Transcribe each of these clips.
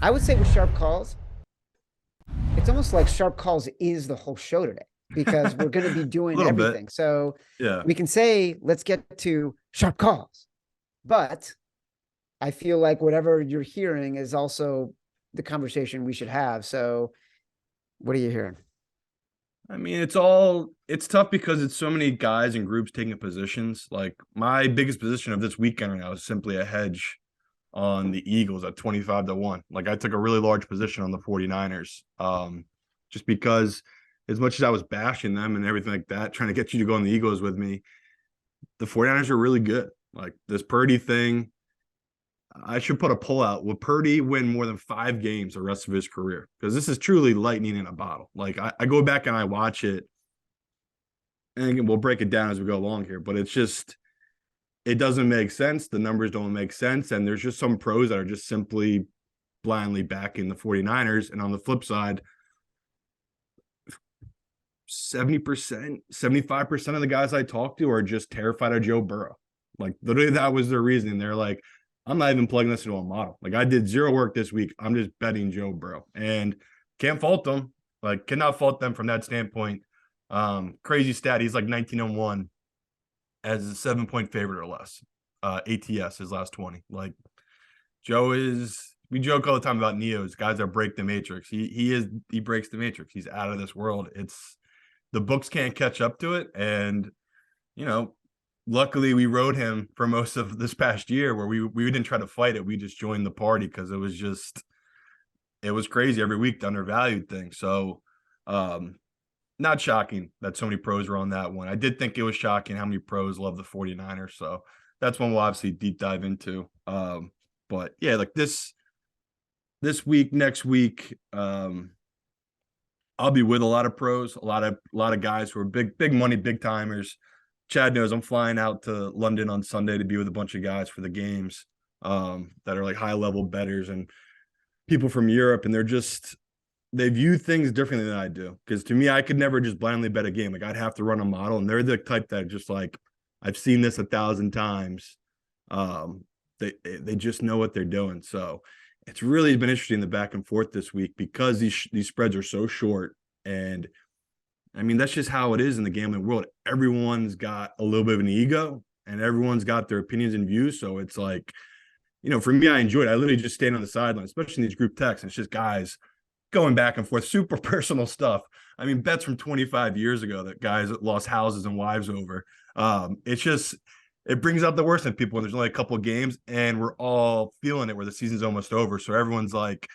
I would say with sharp calls, it's almost like sharp calls is the whole show today because we're going to be A doing little bit. everything. So Yeah. we can say, let's get to sharp calls. But I feel like whatever you're hearing is also the conversation we should have. So what are you hearing? I mean, it's tough because it's so many guys and groups taking positions. Like my biggest position of this weekend right now is simply a hedge on the Eagles at 25-1. Like I took a really large position on the 49ers. Just because as much as I was bashing them and everything like that, trying to get you to go on the Eagles with me, the 49ers are really good. Like this Purdy thing, I should put a pull out. Will Purdy win more than 5 games the rest of his career? Because this is truly lightning in a bottle. Like I go back and I watch it, and again, we'll break it down as we go along here, but it's just it doesn't make sense. The numbers don't make sense. And there's just some pros that are just simply blindly backing the 49ers. And on the flip side, 70%, 75% of the guys I talk to are just terrified of Joe Burrow. Like literally that was their reasoning. They're like, I'm not even plugging this into a model. Like I did zero work this week. I'm just betting Joe Burrow. And can't fault them. Like cannot fault them from that standpoint. Crazy stat. He's like 19-1 as a 7-point favorite or less. ATS his last 20. Like Joe is. We joke all the time about Neos, guys that break the matrix. He breaks the matrix. He's out of this world. It's the books can't catch up to it, and you know, luckily we rode him for most of this past year, where we didn't try to fight it. We just joined the party because it was crazy every week, the undervalued thing. So, not shocking that so many pros were on that one. I did think it was shocking how many pros love the 49ers. So that's one we'll obviously deep dive into. But yeah, like this week, next week, I'll be with a lot of pros, a lot of guys who are big money, big timers. Chad knows I'm flying out to London on Sunday to be with a bunch of guys for the games that are like high level bettors and people from Europe, and they view things differently than I do. Because to me, I could never just blindly bet a game. Like I'd have to run a model, and they're the type that just like I've seen this 1,000 times. They just know what they're doing. So it's really been interesting the back and forth this week because these spreads are so short. And I mean, that's just how it is in the gambling world. Everyone's got a little bit of an ego and everyone's got their opinions and views. So it's like, for me, I enjoy it. I literally just stand on the sideline, especially in these group texts. And it's just guys going back and forth, super personal stuff. I mean, bets from 25 years ago that guys lost houses and wives over. It brings out the worst in people when there's only a couple of games and we're all feeling it where the season's almost over. So everyone's like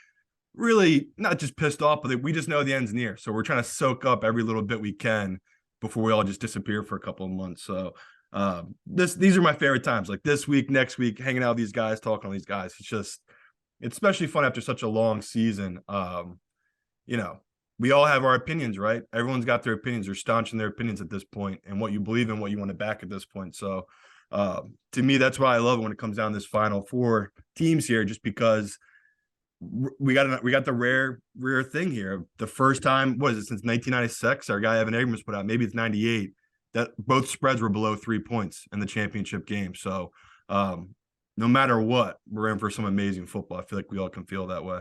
really not just pissed off, but we just know the end's near. So we're trying to soak up every little bit we can before we all just disappear for a couple of months. So these are my favorite times, like this week, next week, hanging out with these guys, talking to these guys. It's especially fun after such a long season. We all have our opinions, right? Everyone's got their opinions. They're staunch in their opinions at this point and what you believe in, what you want to back at this point. So to me, that's why I love it when it comes down to this final 4 teams here, just because we got the rare thing here. The first time, what is it, since 1996, our guy Evan Abrams put out, maybe it's 98, that both spreads were below 3 points in the championship game. So no matter what, we're in for some amazing football. I feel like we all can feel that way.